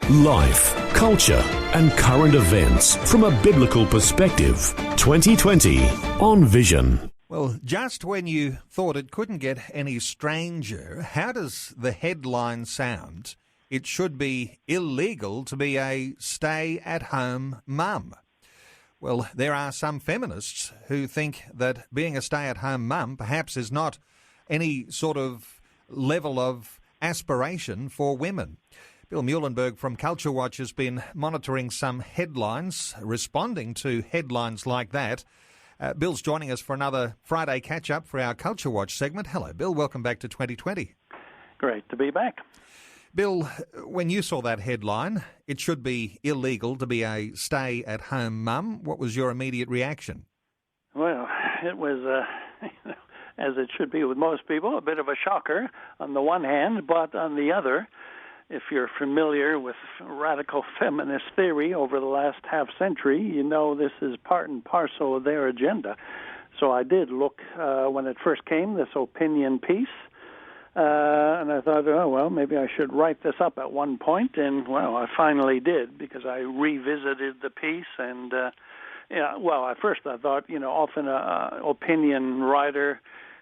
Life, culture, and current events from a biblical perspective. 2020 on Vision. Well, just when you thought it couldn't get any stranger, how does the headline sound? It should be illegal to be a stay-at-home mum. Well, there are some feminists who think that being a stay-at-home mum perhaps is not any sort of level of aspiration for women. Bill Muhlenberg from Culture Watch has been monitoring some headlines, responding to headlines like that. Bill's joining us for another Friday catch-up for our Culture Watch segment. Hello, Bill. Welcome back to 2020. Great to be back. Bill, when you saw that headline, it should be illegal to be a stay-at-home mum. What was your immediate reaction? Well, it was, as it should be with most people, a bit of a shocker on the one hand, but on the other, if you're familiar with radical feminist theory over the last half-century, you know this is part and parcel of their agenda. So I did look, when it first came, this opinion piece, and I thought, oh, well, maybe I should write this up at one point, and, well, I finally did, because I revisited the piece, and, at first I thought, often an opinion writer,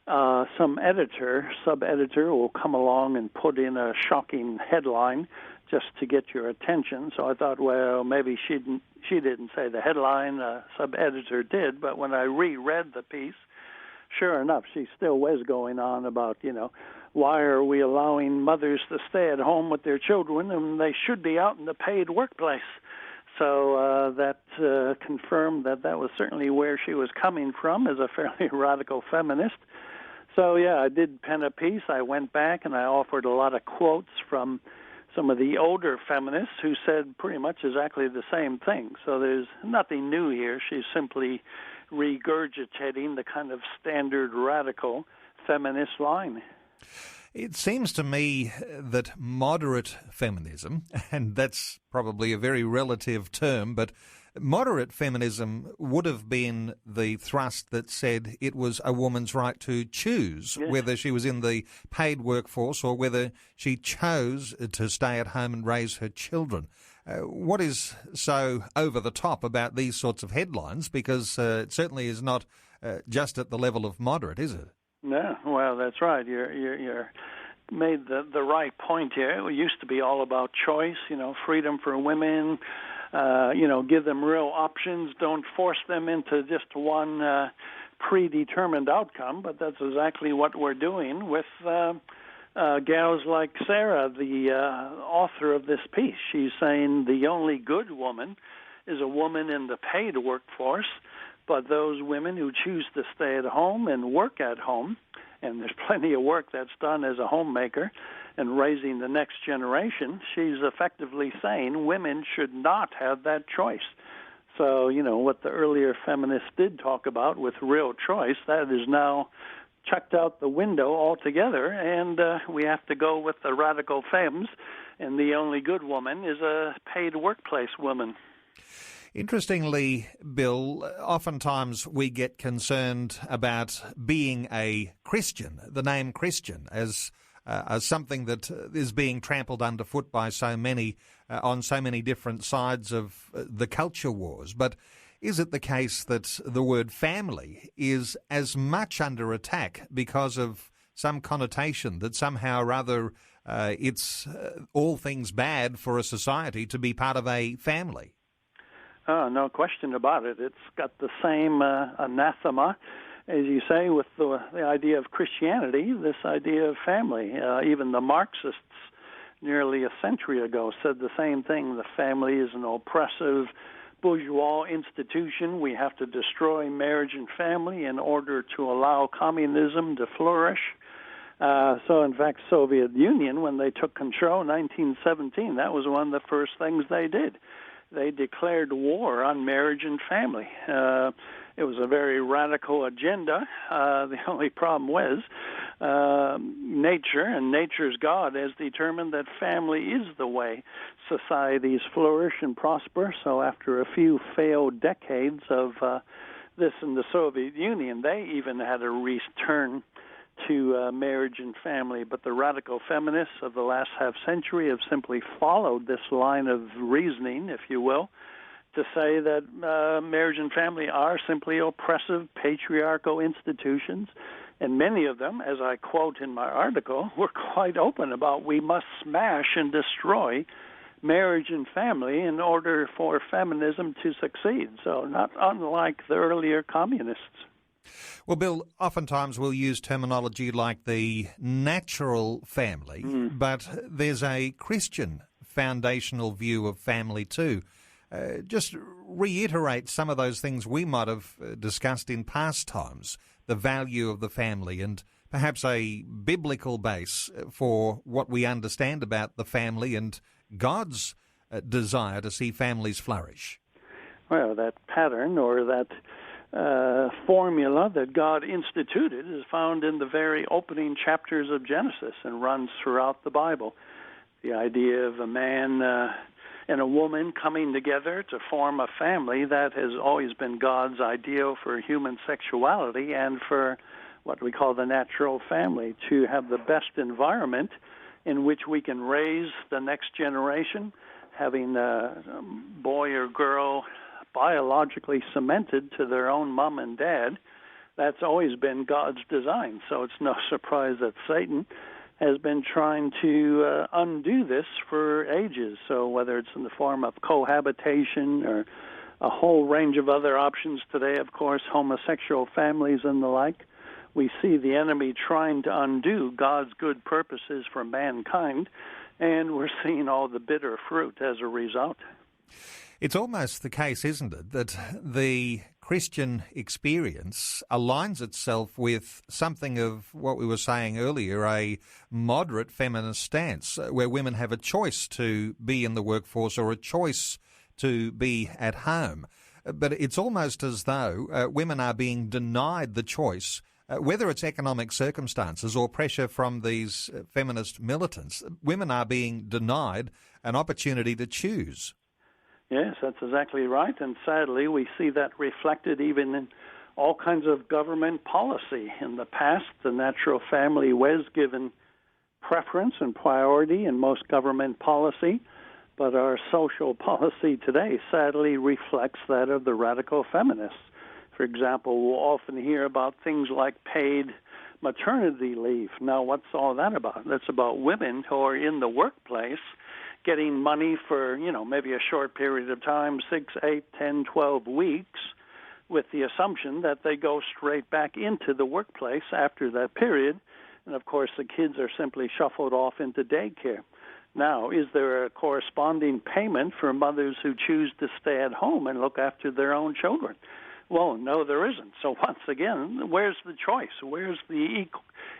some editor, sub-editor will come along and put in a shocking headline just to get your attention. So I thought, well, maybe she didn't say the headline, sub-editor did. But when I reread the piece, sure enough, she still was going on about, why are we allowing mothers to stay at home with their children and they should be out in the paid workplace. So that confirmed that was certainly where she was coming from as a fairly radical feminist. So, yeah, I did pen a piece. I went back and I offered a lot of quotes from some of the older feminists who said pretty much exactly the same thing. So there's nothing new here. She's simply regurgitating the kind of standard radical feminist line. It seems to me that moderate feminism, and that's probably a very relative term, but moderate feminism would have been the thrust that said it was a woman's right to choose whether she was in the paid workforce or whether she chose to stay at home and raise her children. What is so over the top about these sorts of headlines? Because it certainly is not just at the level of moderate, is it? No, well, that's right. You're made the right point here. It used to be all about choice, freedom for women. Give them real options. Don't force them into just one predetermined outcome. But that's exactly what we're doing with gals like Sarah, the author of this piece. She's saying the only good woman is a woman in the paid workforce, but those women who choose to stay at home and work at home, and there's plenty of work that's done as a homemaker, and raising the next generation, she's effectively saying women should not have that choice. So, what the earlier feminists did talk about with real choice, that is now chucked out the window altogether, and we have to go with the radical femmes, and the only good woman is a paid workplace woman. Interestingly, Bill, oftentimes we get concerned about being a Christian, the name Christian, as something that is being trampled underfoot by so many on so many different sides of the culture wars. But is it the case that the word family is as much under attack because of some connotation that somehow or other it's all things bad for a society to be part of a family? Oh, no question about it. It's got the same anathema, as you say, with the idea of Christianity, this idea of family. Even the Marxists nearly a century ago said the same thing. The family is an oppressive bourgeois institution. We have to destroy marriage and family in order to allow communism to flourish. So, in fact, Soviet Union, when they took control in 1917, that was one of the first things they did. They declared war on marriage and family. It was a very radical agenda. The only problem was nature and nature's God has determined that family is the way societies flourish and prosper. So after a few failed decades of this in the Soviet Union, they even had a return to marriage and family. But the radical feminists of the last half century have simply followed this line of reasoning, if you will, to say that marriage and family are simply oppressive, patriarchal institutions. And many of them, as I quote in my article, were quite open about we must smash and destroy marriage and family in order for feminism to succeed. So not unlike the earlier communists. Well, Bill, oftentimes we'll use terminology like the natural family, but there's a Christian foundational view of family too. Just reiterate some of those things we might have discussed in past times, the value of the family and perhaps a biblical base for what we understand about the family and God's desire to see families flourish. Well, that pattern or that formula that God instituted is found in the very opening chapters of Genesis and runs throughout the Bible. The idea of a man and a woman coming together to form a family, that has always been God's ideal for human sexuality and for what we call the natural family, to have the best environment in which we can raise the next generation, having a boy or girl biologically cemented to their own mom and dad. That's always been God's design. So it's no surprise that Satan has been trying to undo this for ages. So whether it's in the form of cohabitation or a whole range of other options today, of course, homosexual families and the like, we see the enemy trying to undo God's good purposes for mankind, and we're seeing all the bitter fruit as a result. It's almost the case, isn't it, that the Christian experience aligns itself with something of what we were saying earlier, a moderate feminist stance, where women have a choice to be in the workforce or a choice to be at home. But it's almost as though women are being denied the choice, whether it's economic circumstances or pressure from these feminist militants. Women are being denied an opportunity to choose. Yes, that's exactly right, and sadly we see that reflected even in all kinds of government policy. In the past, the natural family was given preference and priority in most government policy, but our social policy today sadly reflects that of the radical feminists. For example, we'll often hear about things like paid maternity leave. Now, what's all that about? That's about women who are in the workplace getting money for, maybe a short period of time, 6, 8, 10, 12 weeks, with the assumption that they go straight back into the workplace after that period. And, of course, the kids are simply shuffled off into daycare. Now, is there a corresponding payment for mothers who choose to stay at home and look after their own children? Well, no, there isn't. So once again, where's the choice? Where's the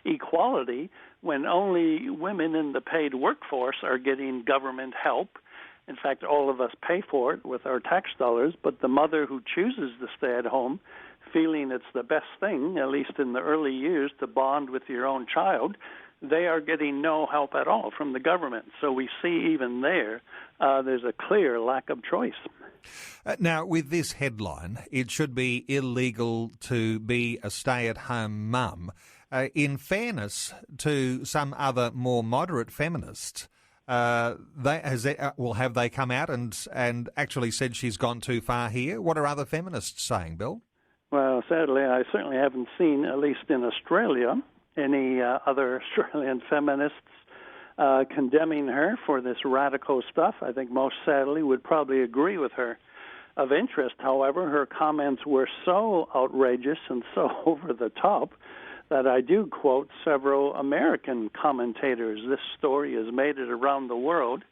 equality when only women in the paid workforce are getting government help? In fact, all of us pay for it with our tax dollars, but the mother who chooses to stay at home, feeling it's the best thing, at least in the early years, to bond with your own child, they are getting no help at all from the government. So we see even there's a clear lack of choice. Now, with this headline, it should be illegal to be a stay-at-home mum. In fairness to some other more moderate feminists, have they come out and actually said she's gone too far here? What are other feminists saying, Bill? Well, sadly, I certainly haven't seen, at least in Australia, any other Australian feminists condemning her for this radical stuff. I think most sadly would probably agree with her. Of interest, however, her comments were so outrageous and so over the top that I do quote several American commentators. This story has made it around the world.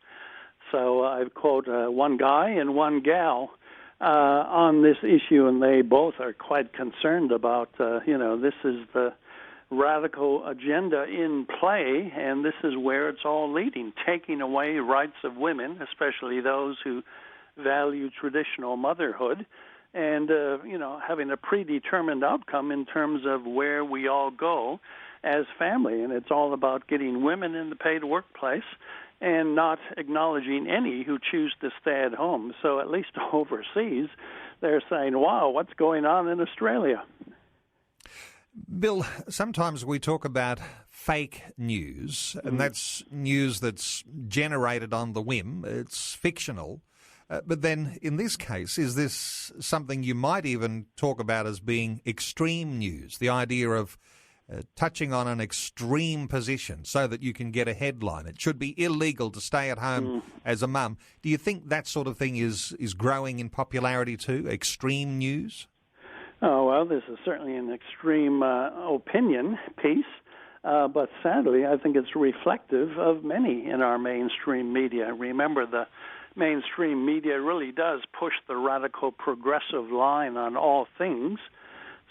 So I quote one guy and one gal on this issue, and they both are quite concerned about, this is the radical agenda in play, and this is where it's all leading, taking away rights of women, especially those who value traditional motherhood, and having a predetermined outcome in terms of where we all go as family. And it's all about getting women in the paid workplace and not acknowledging any who choose to stay at home. So at least overseas, they're saying, wow, what's going on in Australia? Bill, sometimes we talk about fake news, and that's news that's generated on the whim. It's fictional. But then in this case, is this something you might even talk about as being extreme news, the idea of touching on an extreme position so that you can get a headline? It should be illegal to stay at home as a mum. Do you think that sort of thing is growing in popularity too, extreme news? Oh, well, this is certainly an extreme opinion piece, but sadly I think it's reflective of many in our mainstream media. Remember, the mainstream media really does push the radical progressive line on all things.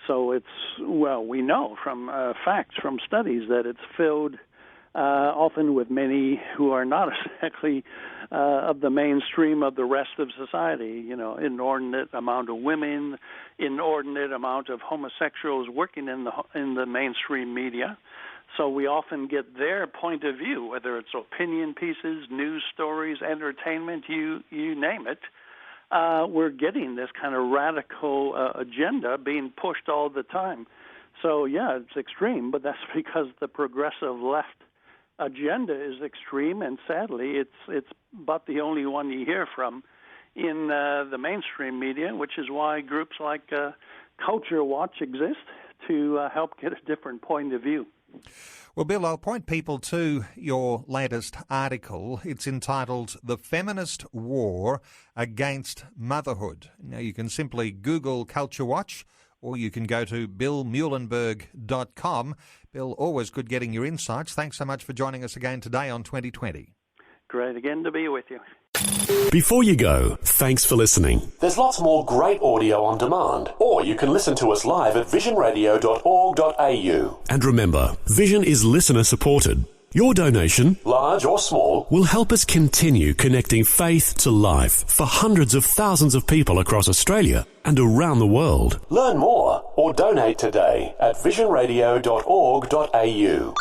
So it's, well, we know from facts, from studies, that it's filled often with many who are not exactly of the mainstream of the rest of society. You know, inordinate amount of women, inordinate amount of homosexuals working in the mainstream media. So we often get their point of view, whether it's opinion pieces, news stories, entertainment, you name it. We're getting this kind of radical agenda being pushed all the time. So, yeah, it's extreme, but that's because the progressive left agenda is extreme, and sadly, it's about the only one you hear from in the mainstream media, which is why groups like Culture Watch exist to help get a different point of view. Well, Bill, I'll point people to your latest article. It's entitled The Feminist War Against Motherhood. Now, you can simply Google Culture Watch, or you can go to billmuhlenberg.com. Bill, always good getting your insights. Thanks so much for joining us again today on 2020. Great again to be with you. Before you go, thanks for listening. There's lots more great audio on demand, or you can listen to us live at visionradio.org.au. And remember, Vision is listener supported. Your donation, large or small, will help us continue connecting faith to life for hundreds of thousands of people across Australia and around the world. Learn more or donate today at visionradio.org.au.